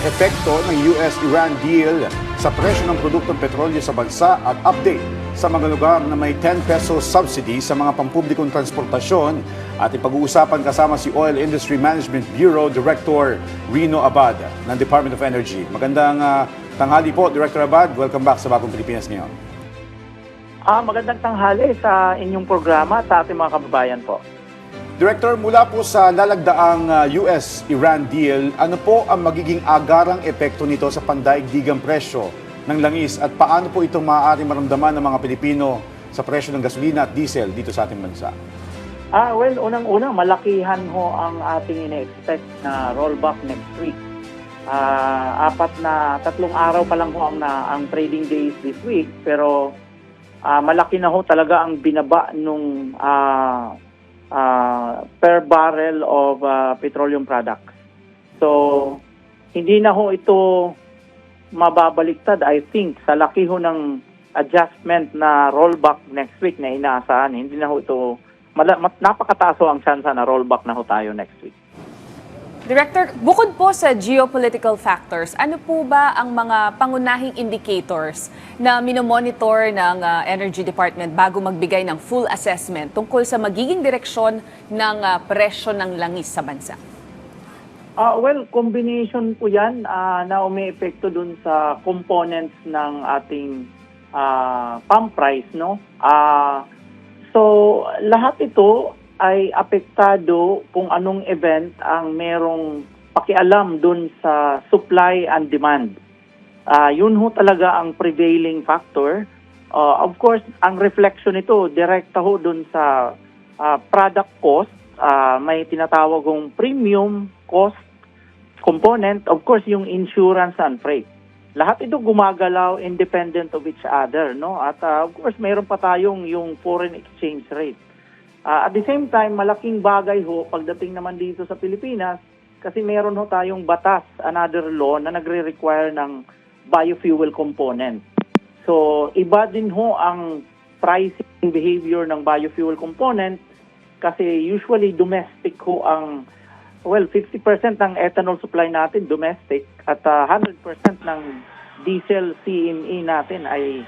epekto ng US-Iran deal sa presyo ng produktong petrolyo sa bansa at update sa mga lugar na may 10 peso subsidy sa mga pampublikong transportasyon at ipag-uusapan kasama si Oil Industry Management Bureau Director Rino Abad ng Department of Energy. Magandang tanghali po, Director Abad. Welcome back sa Bagong Pilipinas ngayon. Magandang tanghali sa inyong programa at sa ating mga kababayan po. Director, mula po sa lalagdaang US-Iran deal, ano po ang magiging agarang epekto nito sa pandaigdigang presyo ng langis at paano po ito maaari maramdaman ng mga Pilipino sa presyo ng gasolina at diesel dito sa ating bansa? Unang-una, malakihan ho ang ating ine-expect na rollback next week. Tatlong araw pa lang ho ang trading days this week, pero malaki na ho talaga ang binaba nung per barrel of petroleum products. So, hindi na ho ito mababaliktad, I think, sa laki ho ng adjustment na rollback next week na inaasahan. Hindi na ho ito, napakataas ho ang chance na rollback na ho tayo next week. Director, bukod po sa geopolitical factors, ano po ba ang mga pangunahing indicators na minomonitor ng Energy Department bago magbigay ng full assessment tungkol sa magiging direksyon ng presyo ng langis sa bansa? Combination po yan na umiepekto dun sa components ng ating pump price, no? So, lahat ito ay apektado kung anong event ang merong pakialam dun sa supply and demand. Yun ho talaga ang prevailing factor. Of course, ang reflection nito, direkta ho dun sa product cost. May tinatawag kong premium cost component. Of course, yung insurance and freight. Lahat ito gumagalaw independent of each other, no? At of course, mayroon pa tayong yung foreign exchange rate. At the same time, malaking bagay ho pagdating naman dito sa Pilipinas kasi meron ho tayong batas, another law na nagre-require ng biofuel component. So, iba din ho ang pricing behavior ng biofuel component kasi usually domestic ho ang, 50% ng ethanol supply natin domestic at 100% ng diesel CME natin ay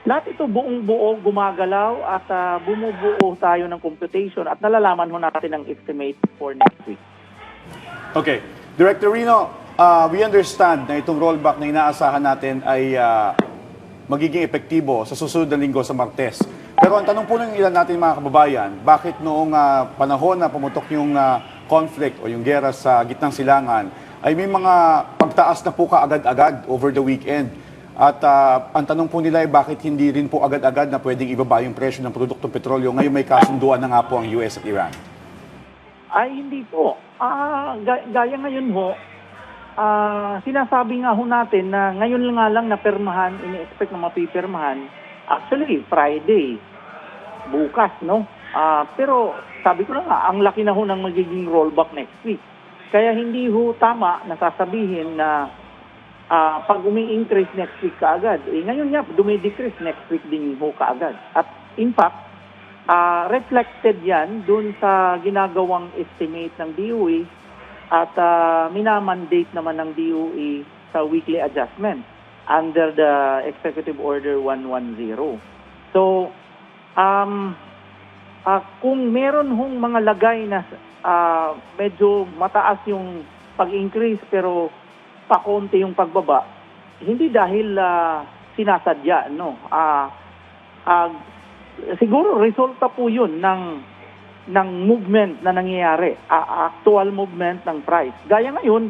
lahat ito buong-buo gumagalaw at bumubuo tayo ng computation at nalalaman ho natin ang estimate for next week. Okay. Director Rino, we understand na itong rollback na inaasahan natin ay magiging epektibo sa susunod na linggo sa Martes. Pero ang tanong po ng ilan natin mga kababayan, bakit noong panahon na pumutok yung conflict o yung gera sa gitnang silangan ay may mga pagtaas na po kaagad-agad over the weekend? At ang tanong po nila ay bakit hindi rin po agad-agad na pwedeng ibaba yung presyo ng produktong petrolyo ngayon may kasunduan na nga po ang US at Iran? Ay, hindi po. Gaya ngayon ho, sinasabi nga ho natin na ngayon nga lang napirmahan, ini-expect na mapipirmahan. Actually, Friday, bukas, no? Pero sabi ko na nga, ang laki na ho ng magiging rollback next week. Kaya hindi ho tama na sasabihin na pag umi-increase next week kaagad, ngayon nga, dumidecrease next week din ho kaagad. At in fact, reflected yan dun sa ginagawang estimate ng DOE at minamandate naman ng DOE sa weekly adjustment under the Executive Order 110. So, kung meron hong mga lagay na medyo mataas yung pag-increase pero pakonti yung pagbaba, hindi dahil sinasadya, no? Siguro resulta po yun ng movement na nangyayari, actual movement ng price. Gaya ngayon,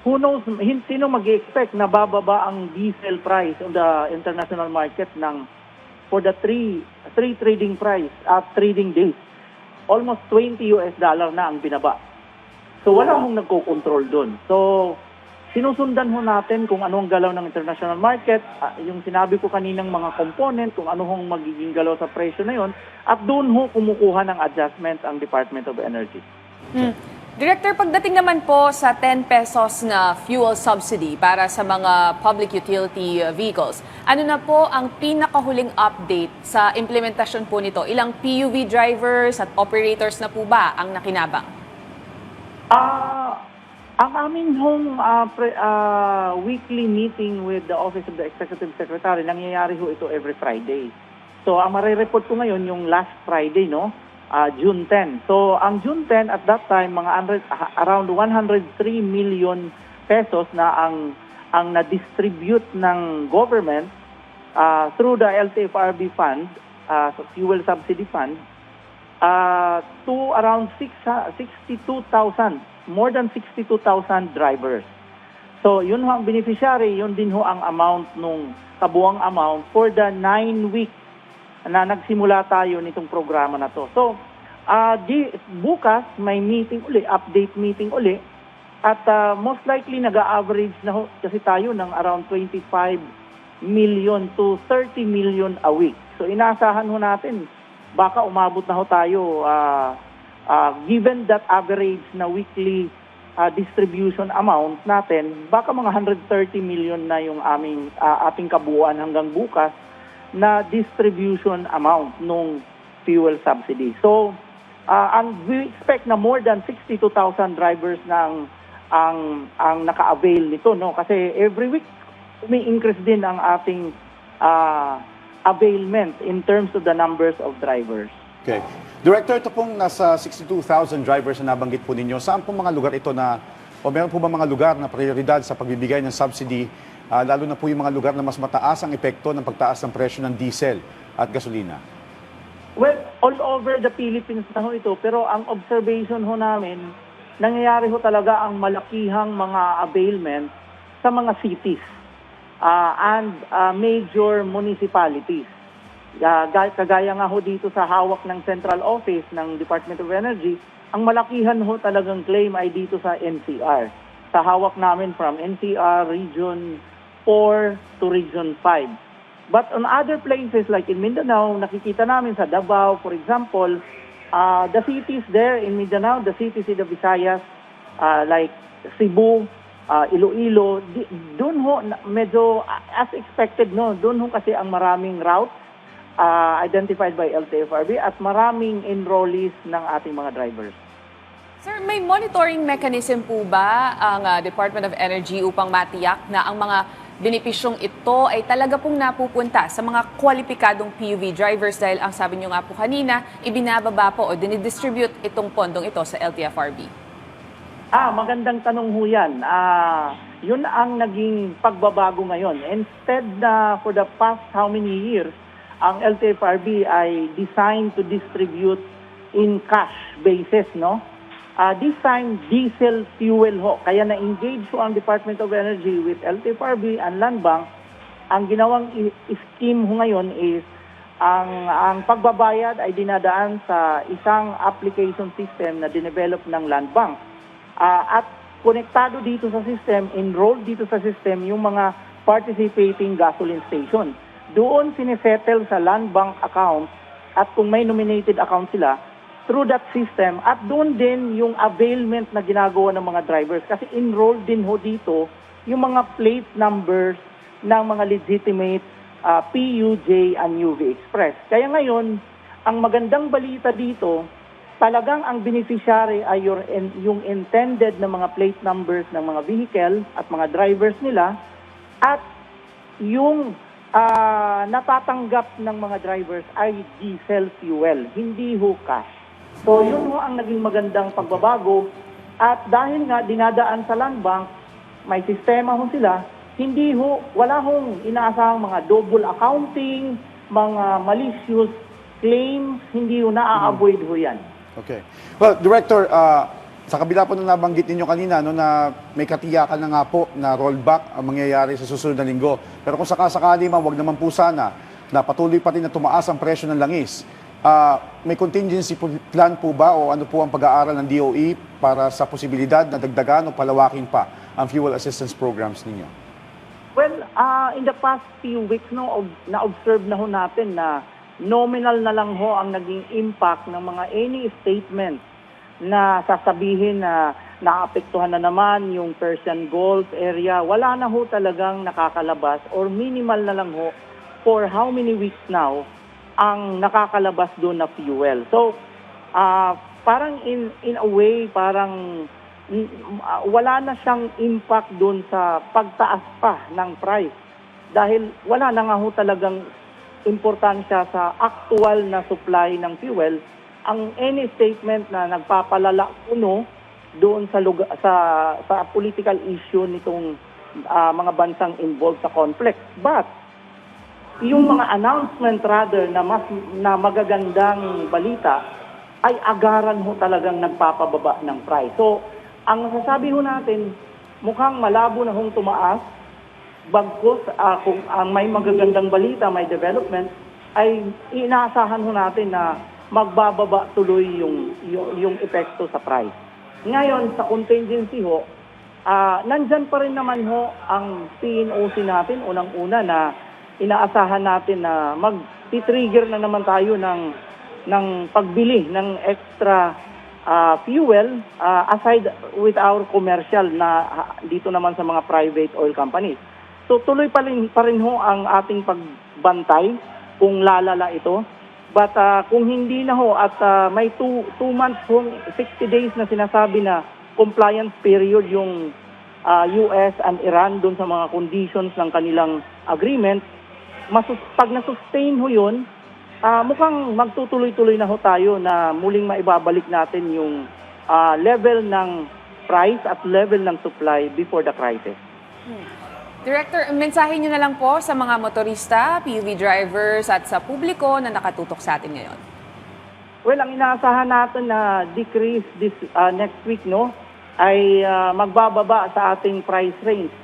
who knows, sino mag-expect na bababa ang diesel price on the international market for the three trading price at trading days. Almost $20 na ang binaba. So wala hong nagko-control dun. So, sinusundan ho natin kung ano ang galaw ng international market, yung sinabi ko kaninang mga component, kung ano hong magiging galaw sa presyo na yon, at doon ho kumukuha ng adjustment ang Department of Energy. Director, pagdating naman po sa 10 pesos na fuel subsidy para sa mga public utility vehicles, ano na po ang pinakahuling update sa implementasyon po nito? Ilang PUV drivers at operators na po ba ang nakinabang? Ang aming weekly meeting with the Office of the Executive Secretary, nangyayari ho ito every Friday. So, ang marireport ko ngayon yung last Friday, no? June 10. So, ang June 10 at that time, around 103 million pesos na ang na-distribute ng government through the LTFRB fund, so fuel subsidy fund, to around 62,000, more than 62,000 drivers. So, yun ho ang beneficiary, yun din ho ang amount nung kabuang amount for the 9 weeks na nagsimula tayo nitong programa na to. So, bukas may meeting uli, update meeting uli, at most likely nag-average na ho kasi tayo ng around 25 million to 30 million a week. So, inaasahan ho natin, baka umabot na ho tayo, given that average na weekly distribution amount natin, baka mga 130 million na yung ating kabuuan hanggang bukas na distribution amount nung fuel subsidy. So, we expect na more than 62,000 drivers na ang naka-avail nito, no? Kasi every week umi-increase din ang ating availment in terms of the numbers of drivers. Okay. Director, ito pong nasa 62,000 drivers na nabanggit po ninyo. Saan pong mga lugar ito o meron po ba mga lugar na prioridad sa pagbibigay ng subsidy, lalo na po yung mga lugar na mas mataas ang epekto ng pagtaas ng presyo ng diesel at gasolina? Well, all over the Philippines na ho ito, pero ang observation ho namin, nangyayari ho talaga ang malakihang mga availment sa mga cities and major municipalities. Kagaya nga ho dito sa hawak ng Central Office ng Department of Energy, ang malakihan ho talagang claim ay dito sa NCR. Sa hawak namin from NCR Region 4 to Region 5. But on other places like in Mindanao, nakikita namin sa Davao, for example, the cities there in Mindanao, the cities in the Visayas, like Cebu, Iloilo, doon ho medyo as expected, no, doon ho kasi ang maraming routes identified by LTFRB at maraming enrollees ng ating mga drivers. Sir, may monitoring mechanism po ba ang Department of Energy upang matiyak na ang mga benepisyong ito ay talaga pong napupunta sa mga kwalipikadong PUV drivers dahil ang sabi nyo nga po kanina, ibinababa po o dinidistribute itong pondong ito sa LTFRB? Magandang tanong ho yan. Yun ang naging pagbabago ngayon. Instead na for the past how many years, ang LTFRB ay designed to distribute in cash basis, no? This time, diesel fuel ho. Kaya na-engage ho ang Department of Energy with LTFRB and Land Bank. Ang ginawang scheme ho ngayon is ang pagbabayad ay dinadaan sa isang application system na dinevelop ng Land Bank. At konektado dito sa system, enrolled dito sa system yung mga participating gasoline station. Doon sinesettle sa Land Bank account at kung may nominated account sila, through that system at doon din yung availment na ginagawa ng mga drivers kasi enrolled din ho dito yung mga plate numbers ng mga legitimate PUJ and UV Express. Kaya ngayon, ang magandang balita dito, talagang ang beneficiary ay yung intended na mga plate numbers ng mga vehicle at mga drivers nila at yung natatanggap ng mga drivers ay diesel fuel, hindi ho cash. So yun ho ang naging magandang pagbabago at dahil nga dinadaan sa Land Bank, may sistema ho sila, wala hong inaasahang mga double accounting, mga malicious claims, hindi ho na-avoid ho yan. Okay. Well, Director, sa kabila po na nabanggit ninyo kanina na may katiyakan na nga po na rollback ang mangyayari sa susunod na linggo. Pero kung sakasakali man, wag naman po sana na patuloy pa rin na tumaas ang presyo ng langis. May contingency plan po ba o ano po ang pag-aaral ng DOE para sa posibilidad na dagdagan o palawakin pa ang fuel assistance programs ninyo? Well, in the past few weeks, na-observe na ho natin na nominal na lang ho ang naging impact ng mga any statement na sasabihin na naapektuhan na naman yung Persian Gulf area. Wala na ho talagang nakakalabas or minimal na lang ho for how many weeks now ang nakakalabas doon na fuel. So, parang in a way, parang wala na siyang impact doon sa pagtaas pa ng price. Dahil wala na nga ho talagang importansya sa actual na supply ng fuel. Ang any statement na nagpapalala kuno doon sa sa political issue nitong mga bansang involved sa conflict. But yung mga announcement rather na magagandang balita ay agaran ho talagang nagpapababa ng price. So, ang masasabi ho natin, mukhang malabo na hong tumaas, bagkus kung ang may magagandang balita, may development, ay inaasahan ho natin na magbababa tuloy yung epekto sa price. Ngayon, sa contingency ho, nandyan pa rin naman ho ang PNOC natin, unang-una na inaasahan natin na mag-trigger na naman tayo ng pagbili ng extra fuel aside with our commercial na dito naman sa mga private oil companies. So tuloy pa rin ho ang ating pagbantay kung lalala ito. But kung hindi na ho at may 2 months ho, 60 days na sinasabi na compliance period yung US and Iran doon sa mga conditions ng kanilang agreement, pag na-sustain ho yun, mukhang magtutuloy-tuloy na ho tayo na muling maibabalik natin yung level ng price at level ng supply before the crisis. Director, mensahe niyo na lang po sa mga motorista, PUV drivers at sa publiko na nakatutok sa atin ngayon. Well, ang inaasahan natin na decrease this next week ay magbababa sa ating price range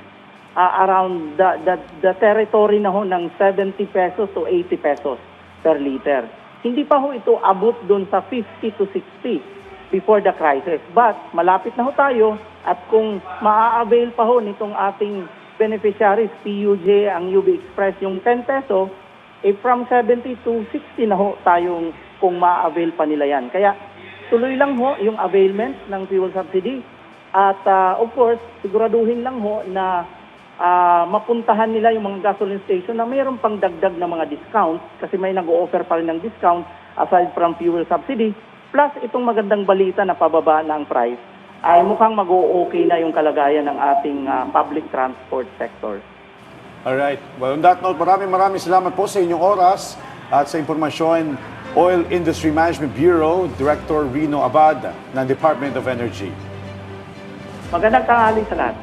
around the territory na ho ng 70 pesos to 80 pesos per liter. Hindi pa ho ito abot doon sa 50 to 60 before the crisis. But malapit na ho tayo at kung maa-avail pa ho nitong ating beneficiaries, PUJ, ang UB Express, yung 10 peso, from 70 to 60 na ho tayong kung maa-avail pa nila yan. Kaya tuloy lang ho yung availment ng fuel subsidy at of course, siguraduhin lang ho na mapuntahan nila yung mga gasoline station na mayroon pang dagdag na mga discounts kasi may nag-o-offer pa rin ng discount aside from fuel subsidy. Plus, itong magandang balita na pababa na ang price ay mukhang mag-o-okay na yung kalagayan ng ating public transport sector. Alright. Well, on that note, maraming salamat po sa inyong oras at sa impormasyon. Oil Industry Management Bureau, Director Rino Abad ng Department of Energy. Magandang tanghali sa lahat.